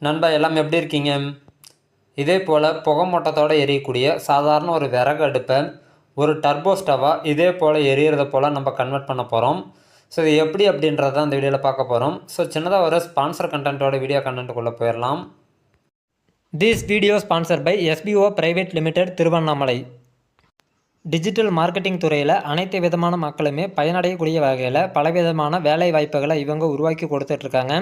நண்பா எல்லாம் எப்படி இருக்கீங்க? இதே போல் புகை மூட்டத்தோடு எரியக்கூடிய சாதாரண ஒரு விறகு அடுப்பை ஒரு டர்போ ஸ்டவ்வாக இதே போல் எரியறதை போல் நம்ம கன்வெர்ட் பண்ண போகிறோம். ஸோ இது எப்படி அப்படின்றத அந்த வீடியோவில் பார்க்க போகிறோம். ஸோ சின்னதாக ஒரு ஸ்பான்சர் கண்டென்ட்டோட வீடியோ கண்டென்ட்டுக்குள்ளே போயிடலாம். This video sponsor by SBO private limited Tiruvannamalai. Digital marketing துறையில் அனைத்து விதமான மக்களுமே பயனடையக்கூடிய வகையில் பலவிதமான வேலை வாய்ப்புகளை இவங்க உருவாக்கி கொடுத்துட்ருக்காங்க.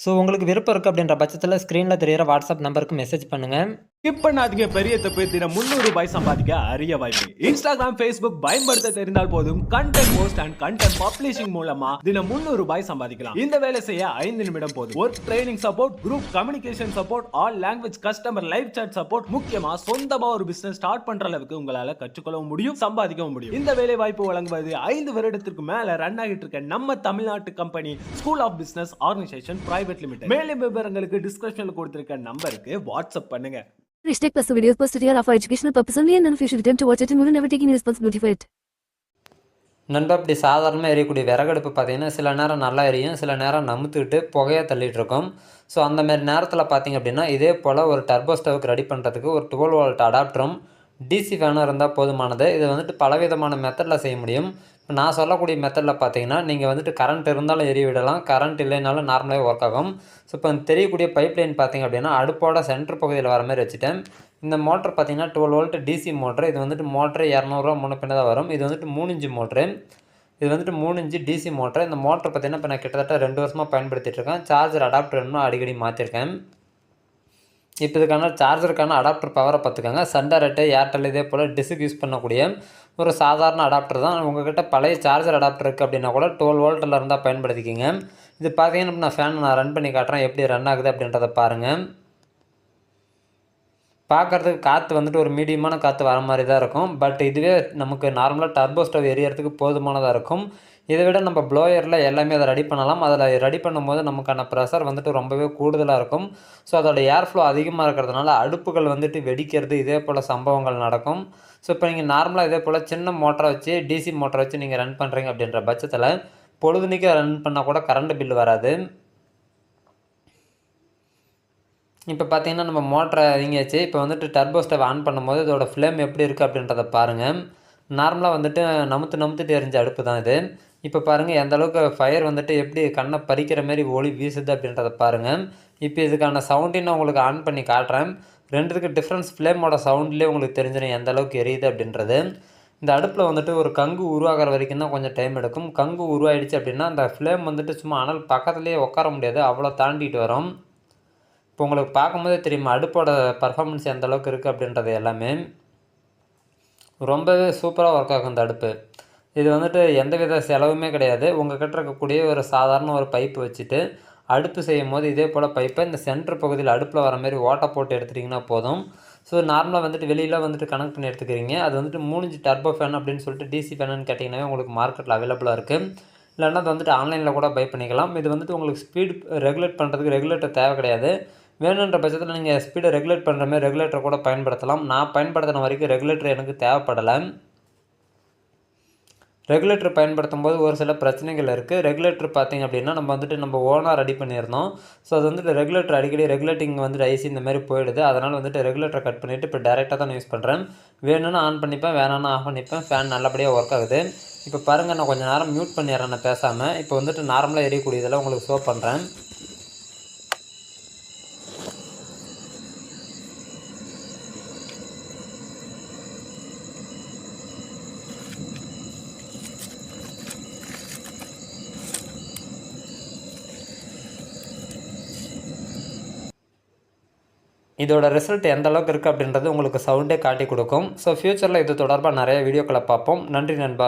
ஸோ உங்களுக்கு விருப்பம் இருக்குது அப்படின்ற பட்சத்தில் ஸ்க்ரீனில் தெரிகிற வாட்ஸ்அப் நம்பருக்கு மெசேஜ் பண்ணுங்கள். ஸ்கிப் பண்ணாதீங்க. பெரிய தப்பு. தினம் 300 ரூபாய் சம்பாதிக்க அரிய வாய்ப்பு. இன்ஸ்டாகிராம், ஃபேஸ்புக் பயன்படுத்த தெரிந்தால் போதும் content post and content publishing மூலமா தினம் 300 ரூபாய் சம்பாதிக்கலாம். இந்த வேலை செய்ய 5 நிமிடம் போதும். Work training support, group communication support, all language customer live chat support, முக்கியமா சொந்தமா ஒரு பிசினஸ் ஸ்டார்ட் பண்ற அளவுக்கு உங்களால கற்றுக்கொள்ளவும் முடியும், சம்பாதிக்கவும் முடியும். இந்த வேலை வாய்ப்பு வழங்குவது 5 வருடத்திற்கு மேல ரன் ஆகிட்டு இருக்க நம்ம தமிழ்நாட்டு company school of business organisation private limited. மேலும் விவரங்களுக்கு டிஸ்கிரிப்ஷன்ல கொடுத்திருக்க நம்பருக்கு வாட்ஸ்அப் பண்ணுங்க. Hashtag plus videos posted here are for educational purpose only and none of you should attempt to watch it and will never take any responsibility for it. நண்பா இப்படி சாதாரணமாக எரியக்கூடிய விறகடுப்பு பார்த்தீங்கன்னா சில நேரம் நல்லா எரியும், சில நேரம் நமுத்துக்கிட்டு புகையாக தள்ளிட்டு இருக்கும். ஸோ அந்தமாரி நேரத்தில் பார்த்தீங்க அப்படின்னா இதே போல் ஒரு டர்போ ஸ்டவ்வுக்கு ரெடி பண்ணுறதுக்கு ஒரு 12 வோல்ட் அடாப்டரும் டிசி ஃபேனும் இருந்தால் போதுமானது. இதை வந்துட்டு பலவிதமான மெத்தடில் செய்ய முடியும். இப்போ நான் சொல்லக்கூடிய மெத்தடில் பார்த்தீங்கன்னா நீங்கள் வந்துட்டு கரண்ட் இருந்தாலும் எரிய விடலாம், கரண்ட் இல்லைனாலும் நார்மலாகவே ஒர்க் ஆகும். ஸோ இப்போ தெரியக்கூடிய பைப் லைன் பார்த்தீங்க அப்படின்னா அடுப்போட சென்டர் பகுதியில் வர மாதிரி வச்சுட்டேன். இந்த மோட்டர் பார்த்தீங்கன்னா 12 வோல்ட் டிசி மோட்ரு. இது வந்துட்டு மோட்ரு 200 ரூபா முன்ன பின்ன தான் வரும். இது வந்துட்டு 3 இன்ச்சு மோட்ரு. இது வந்துட்டு 3 இன்ச்சு டிசி மோட்ரு. இந்த மோட்டர் பார்த்தீங்கன்னா இப்போ நான் கிட்டத்தட்ட 2 வருஷமாக பயன்படுத்திட்டு இருக்கேன். சார்ஜர் அடாப்டர் இன்னும் அடிக்கடி மாற்றிருக்கேன். இப்போ இதுக்கான சார்ஜருக்கான அடாப்டர் பவரை பார்த்துக்கோங்க. சண்டரெட்டு, ஏர்டெல் இதே போல் டிஸ்க்கு யூஸ் பண்ணக்கூடிய ஒரு சாதாரண அடாப்டர் தான். உங்கள்கிட்ட பழைய சார்ஜர் அடாப்டர் இருக்குது அப்படின்னா கூட 12 வோல்ட்டில் இருந்தால் பயன்படுத்திக்கிங்க. இது பார்த்தீங்கன்னா நான் ஃபேன் நான் ரன் பண்ணி காட்டுறேன் எப்படி ரன் ஆகுது அப்படின்றத பாருங்கள். பார்க்குறதுக்கு காற்று வந்துட்டு ஒரு மீடியமான காற்று வர மாதிரி தான் இருக்கும். பட் இதுவே நமக்கு நார்மலாக டர்போ ஸ்டவ் எரியறதுக்கு போதுமானதாக இருக்கும். இதை விட நம்ம ப்ளோயரில் எல்லாமே அதை ரெடி பண்ணலாம். அதில் ரெடி பண்ணும்போது நமக்கான ப்ரெஷர் வந்துட்டு ரொம்பவே கூடுதலாக இருக்கும். ஸோ அதோட ஏர் ஃப்ளோ அதிகமாக இருக்கிறதுனால அடுப்புகள் வந்துட்டு வெடிக்கிறது இதே போல் சம்பவங்கள் நடக்கும். ஸோ இப்போ நீங்கள் நார்மலாக இதே போல் சின்ன மோட்டரை வச்சு டிசி மோட்டரை வச்சு நீங்கள் ரன் பண்ணுறீங்க அப்படின்ற பட்சத்தில் பொழுதுனிக்கு ரன் பண்ணால் கூட கரண்ட் பில் வராது. இப்போ பார்த்தீங்கன்னா நம்ம மோட்டரை இறங்கியாச்சு. இப்போ வந்துட்டு டர்போ ஸ்டவ் ஆன் பண்ணும்போது இதோட ஃப்ளேம் எப்படி இருக்குது அப்படின்றத பாருங்கள். நார்மலாக வந்துட்டு நமுத்துட்டு எரிஞ்ச அடுப்பு தான் இது. இப்போ பாருங்கள் எந்த அளவுக்கு ஃபயர் வந்துட்டு எப்படி கண்ணை பறிக்கிற மாதிரி ஒளி வீசுது அப்படின்றத பாருங்கள். இப்போ இதுக்கான சவுண்டின்னு உங்களுக்கு ஆன் பண்ணி காட்டுறேன். ரெண்டுத்துக்கு டிஃப்ரென்ஸ் ஃப்ளேமோட சவுண்ட்லேயே உங்களுக்கு தெரிஞ்சிடும் எந்த அளவுக்கு எரியுது அப்படின்றது. இந்த அடுப்பில் வந்துட்டு ஒரு கங்கு உருவாகிற வரைக்கும் தான் கொஞ்சம் டைம் எடுக்கும். கங்கு உருவாயிடுச்சு அப்படின்னா அந்த ஃப்ளேம் வந்துட்டு சும்மா அனல் பக்கத்துலேயே உட்கார முடியாது, அவ்வளோ தாண்டிட்டு வரும். இப்போ உங்களுக்கு பார்க்கும்போதே தெரியுமா அடுப்போட பர்ஃபார்மன்ஸ் எந்த அளவுக்கு இருக்குது அப்படின்றது எல்லாமே. ரொம்பவே சூப்பராக ஒர்க் ஆகும் இந்த அடுப்பு. இது வந்துட்டு எந்தவித செலவுமே கிடையாது. உங்கள் கிட்ட இருக்கக்கூடிய ஒரு சாதாரண ஒரு பைப்பு வச்சுட்டு அடுப்பு செய்யும் போது இதே போல் பைப்பை இந்த சென்டர் பகுதியில் அடுப்பில் வர மாதிரி ஓட்டை போட்டு எடுத்துட்டிங்கன்னா போதும். ஸோ நார்மலாக வந்துட்டு வெளியில் வந்துட்டு கனெக்ட் பண்ணி எடுத்துக்கிறீங்க. அது வந்துட்டு 3 இன்ச்சு டர்போ ஃபேன் அப்படின்னு சொல்லிட்டு டிசி ஃபேனுன்னு கேட்டிங்கன்னாவே உங்களுக்கு மார்க்கெட்டில் அவைலபிளாக இருக்குது. இல்லைன்னா அது வந்துட்டு ஆன்லைனில் கூட பை பண்ணிக்கலாம். இது வந்துட்டு உங்களுக்கு ஸ்பீடு ரெகுலேட் பண்ணுறதுக்கு ரெகுலேட்டர் தேவை கிடையாது. வேணுன்ற பட்சத்தில் நீங்கள் ஸ்பீடை ரெகுலேட் பண்ணுற மாதிரி ரெகுலேட்டர் கூட பயன்படுத்தலாம். நான் பயன்படுத்தின வரைக்கும் ரெகுலேட்டர் எனக்கு தேவைப்படலை. ரெகுலேட்டர் பயன்படுத்தும் போது ஒரு சில பிரச்சனைகள் இருக்குது. ரெகுலேட்டர் பார்த்திங்க அப்படின்னா நம்ம வந்துட்டு நம்ம ஓனாக ரெடி பண்ணியிருந்தோம். ஸோ அது வந்துட்டு ரெகுலேட்டர் அடிக்கடி ரெகுலேட்டிங் வந்துட்டு ஐசி இந்த மாதிரி போயிடுது. அதனால் வந்துட்டு ரெகுலேட்டரை கட் பண்ணிவிட்டு இப்போ டேரெக்டாக தான் யூஸ் பண்ணுறேன். வேணும்னா ஆன் பண்ணிப்பேன், வேணான்னா ஆஃப் பண்ணிப்பேன். ஃபேன் நல்லபடியாக ஒர்க் ஆகுது. இப்போ பாருங்கள் நான் கொஞ்சம் நேரம் மியூட் பண்ணிடுறேன் நான் பேசாமல். இப்போ வந்துட்டு நார்மலாக எரியக்கூடியதெல்லாம் உங்களுக்கு ஷோ பண்ணுறேன். இதோட ரிசல்ட் எந்த அளவுக்கு இருக்குது அப்படின்றது உங்களுக்கு சவுண்டே காட்டி கொடுக்கும். ஸோ ஃப்யூச்சரில் இது தொடர்பாக நிறைய வீடியோக்களை பார்ப்போம். நன்றி நண்பா.